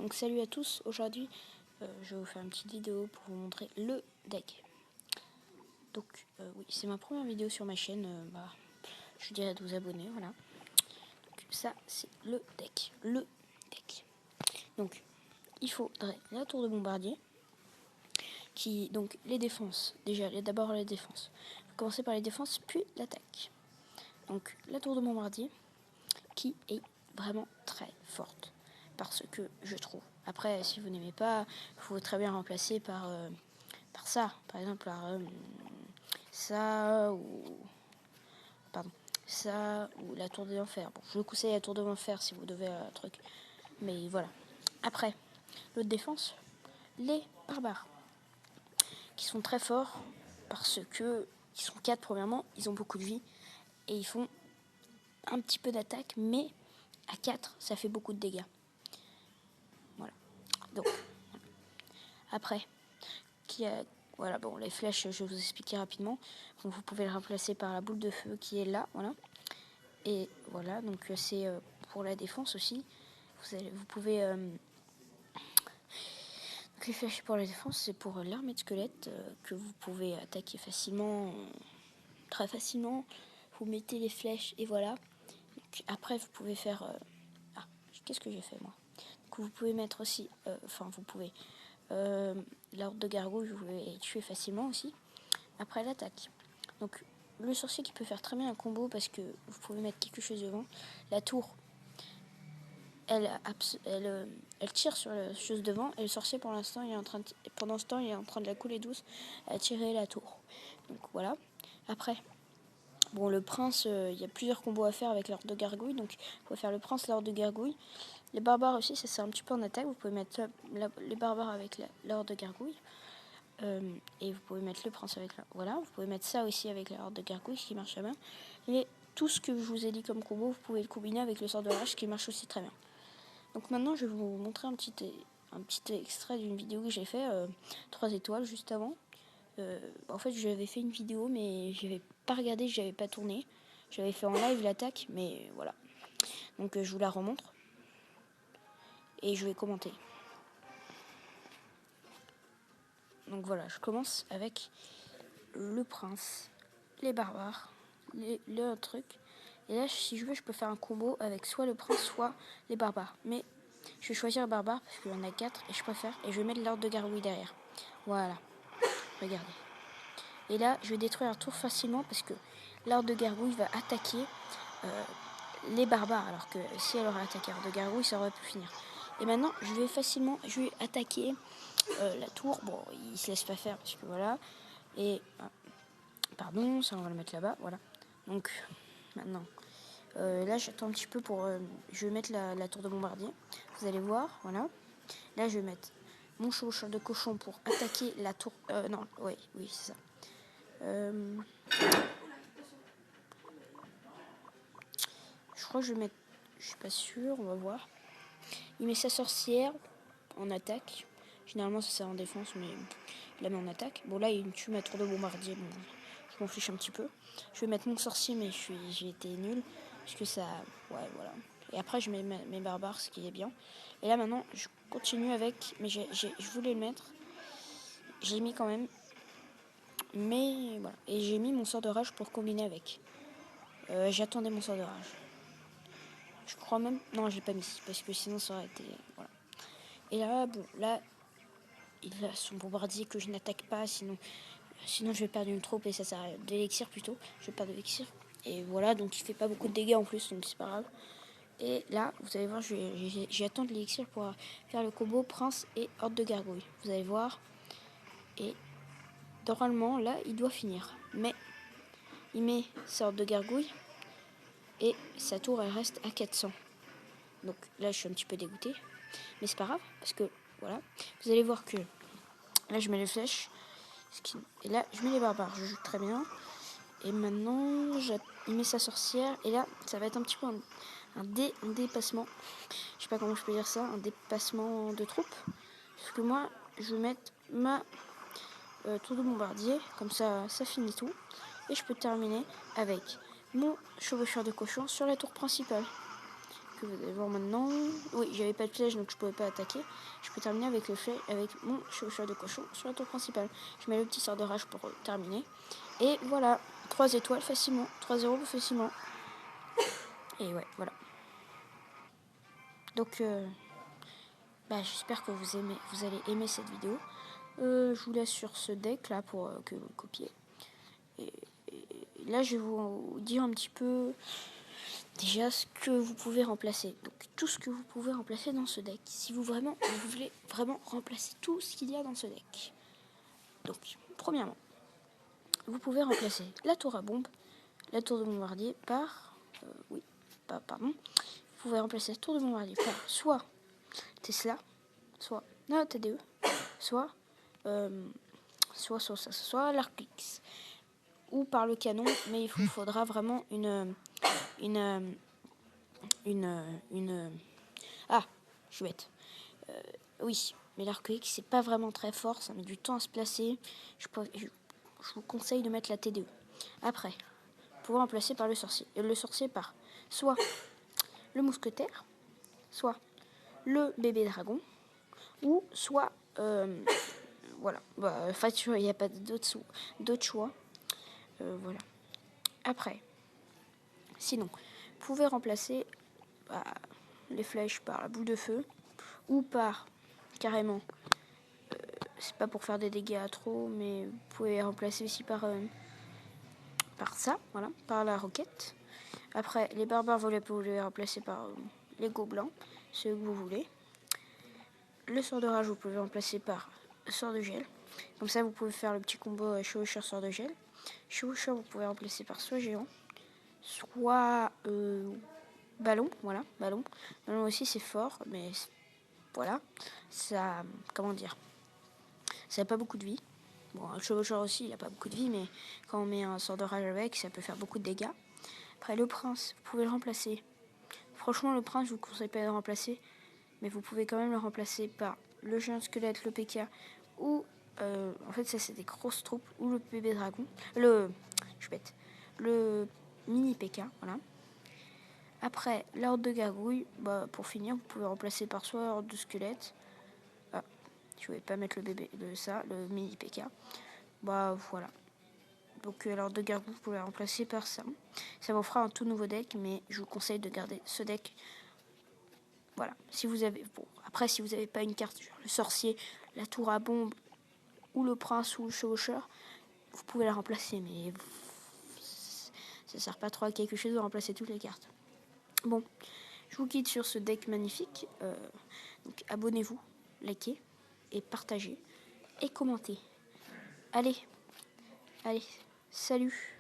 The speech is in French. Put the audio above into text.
Donc salut à tous, aujourd'hui je vais vous faire une petite vidéo pour vous montrer le deck. Donc oui, c'est ma première vidéo sur ma chaîne, je vous dirais de vous abonner, voilà. Donc ça c'est le deck, Donc il faudrait la tour de bombardier, donc les défenses, d'abord les défenses. Vous commencez par les défenses puis l'attaque. Donc la tour de bombardier qui est vraiment très forte. Parce que je trouve. Après, si vous n'aimez pas, il faut très bien remplacer par ça. Par exemple, ça ou la tour de l'enfer. Bon, je vous conseille la tour de l'enfer si vous devez un truc. Mais voilà. Après, l'autre défense, les barbares. Qui sont très forts parce que ils sont 4 premièrement, ils ont beaucoup de vie. Et ils font un petit peu d'attaque, mais à 4, ça fait beaucoup de dégâts. Voilà. Donc, après, voilà, bon, les flèches, je vais vous expliquer rapidement. Donc, vous pouvez le remplacer par la boule de feu qui est là, voilà. Et voilà, donc c'est pour la défense aussi. Vous pouvez... donc les flèches pour la défense, c'est pour l'armée de squelettes que vous pouvez attaquer facilement, très facilement. Vous mettez les flèches et voilà. Donc, après, vous pouvez faire... qu'est-ce que j'ai fait, moi? Donc, vous pouvez mettre aussi... vous pouvez... l'ordre de gargouille, vous pouvez les tuer facilement aussi. Après l'attaque. Donc le sorcier qui peut faire très bien un combo parce que vous pouvez mettre quelque chose devant. La tour, elle tire sur la chose devant et le sorcier pendant ce temps il est en train de la couler douce à tirer la tour. Donc voilà. Après, bon, le prince, il y a plusieurs combos à faire avec l'ordre de gargouille. Donc il faut faire le prince, l'ordre de gargouille. Les barbares aussi, ça sert un petit peu en attaque. Vous pouvez mettre les barbares avec l'ordre de gargouille. Et vous pouvez mettre le prince avec voilà, vous pouvez mettre ça aussi avec la horde de gargouille qui marche bien. Et tout ce que je vous ai dit comme combo, vous pouvez le combiner avec le sort de rage qui marche aussi très bien. Donc maintenant, je vais vous montrer un petit extrait d'une vidéo que j'ai fait 3 étoiles juste avant. En fait, j'avais fait une vidéo, mais j'avais pas regardé, j'avais pas tourné. J'avais fait en live l'attaque, mais voilà. Donc je vous la remontre et je vais commenter. Donc voilà, je commence avec le prince, les barbares, le truc. Et là, si je veux, je peux faire un combo avec soit le prince, soit les barbares. Mais je vais choisir les barbares parce qu'il y en a 4 et je préfère. Et je vais mettre l'ordre de gargouille derrière. Voilà, regardez. Et là, je vais détruire la tour facilement parce que l'ordre de gargouille va attaquer les barbares. Alors que si elle aurait attaqué l'ordre de gargouille, ça aurait pu finir. Et maintenant, je vais attaquer la tour. Bon, il se laisse pas faire parce que voilà. Et pardon, ça on va le mettre là-bas, voilà. Donc maintenant, là j'attends un petit peu pour... je vais mettre la tour de bombardier. Vous allez voir, voilà. Là je vais mettre mon chevaucheur de cochon pour attaquer la tour... non, oui, c'est ça. Je crois que je vais mettre... Je suis pas sûre, on va voir. Il met sa sorcière en attaque. Généralement ça sert en défense, mais il la met en attaque. Bon là il tue ma tour de bombardier, bon, je m'en fiche un petit peu. Je vais mettre mon sorcier, mais j'ai été nul. Parce que ça... Ouais, voilà. Et après je mets mes barbares, ce qui est bien. Et là maintenant je continue avec... Mais je voulais le mettre. J'ai mis quand même. Mais voilà. Et j'ai mis mon sort de rage pour combiner avec. J'attendais mon sort de rage. Je crois même... Non, je l'ai pas mis. Parce que sinon ça aurait été... Voilà. Et là, bon, là... Il a son bombardier que je n'attaque pas, sinon je vais perdre une troupe et ça sert de l'élixir plutôt. Je vais perdre de l'élixir. Et voilà, donc il fait pas beaucoup de dégâts en plus, donc c'est pas grave. Et là, vous allez voir, j'attends de l'élixir pour faire le combo prince et horde de gargouille. Vous allez voir. Et normalement, là, il doit finir. Mais il met sa horde de gargouille et sa tour, elle reste à 400. Donc là, je suis un petit peu dégoûté. Mais c'est pas grave, parce que voilà. Vous allez voir que là, je mets les flèches. Et là, je mets les barbares. Je joue très bien. Et maintenant, il met sa sorcière. Et là, ça va être un petit peu un dépassement. Je sais pas comment je peux dire ça. Un dépassement de troupes. Parce que moi, je vais mettre ma tour de bombardier. Comme ça, ça finit tout. Et je peux terminer avec mon chevaucheur de cochon sur la tour principale. que vous allez voir maintenant. Oui, j'avais pas de flèche donc je pouvais pas attaquer. Je peux terminer avec avec mon chevaucheur de cochon sur la tour principale. Je mets le petit sort de rage pour terminer. Et voilà, 3 étoiles facilement, 3-0 facilement. Et ouais, voilà. Donc, j'espère que vous allez aimer cette vidéo. Je vous laisse sur ce deck là pour que vous le copiez. Et là, je vais vous dire un petit peu déjà ce que vous pouvez remplacer. Donc, tout ce que vous pouvez remplacer dans ce deck. Si vous voulez vraiment remplacer tout ce qu'il y a dans ce deck. Donc, premièrement, vous pouvez remplacer la tour à bombe, la tour de bombardier par... pardon. Vous pouvez remplacer la tour de bombardier par soit Tesla, soit TDE, soit l'arc X, ou par le canon, mais il vous faudra vraiment ah, je suis bête. Oui, mais l'arc X c'est pas vraiment très fort, ça met du temps à se placer. Je vous conseille de mettre la TDE. Après, vous pouvez remplacer par le sorcier par soit le mousquetaire, soit le bébé dragon, ou soit voilà. En fait, il n'y a pas d'autres choix. Voilà. Après, sinon, vous pouvez remplacer les flèches par la boule de feu ou par carrément, c'est pas pour faire des dégâts à trop, mais vous pouvez remplacer aussi par ça, voilà, par la roquette. Après, les barbares volés, vous pouvez les remplacer par les gobelins, ceux que vous voulez. Le sort de rage, vous pouvez remplacer par sort de gel. Comme ça, vous pouvez faire le petit combo chevaucheur sort de gel. Chevaucheur, vous pouvez remplacer par soit géant, soit ballon. Voilà, ballon. Ballon aussi, c'est fort, mais voilà. Ça, comment dire, ça n'a pas beaucoup de vie. Bon, un chevaucheur aussi, il n'a pas beaucoup de vie, mais quand on met un sort de rage avec, ça peut faire beaucoup de dégâts. Après, le prince, vous pouvez le remplacer. Franchement, le prince, je vous conseille pas de le remplacer, mais vous pouvez quand même le remplacer par le géant squelette, le PK, ou en fait ça c'est des grosses troupes, ou le bébé dragon, le mini PK, voilà. Après l'ordre de gargouille, pour finir vous pouvez remplacer par soit l'ordre de squelette, je vais pas mettre le mini PK, voilà. Donc l'ordre de gargouille vous pouvez le remplacer par ça. Ça vous fera un tout nouveau deck, mais je vous conseille de garder ce deck. Voilà, si vous avez après si vous n'avez pas une carte genre le sorcier, la tour à bombe ou le prince ou le chevaucheur, vous pouvez la remplacer, mais ça sert pas trop à quelque chose de remplacer toutes les cartes. Bon, je vous quitte sur ce deck magnifique. Donc abonnez-vous, likez et partagez et commentez. Allez, salut.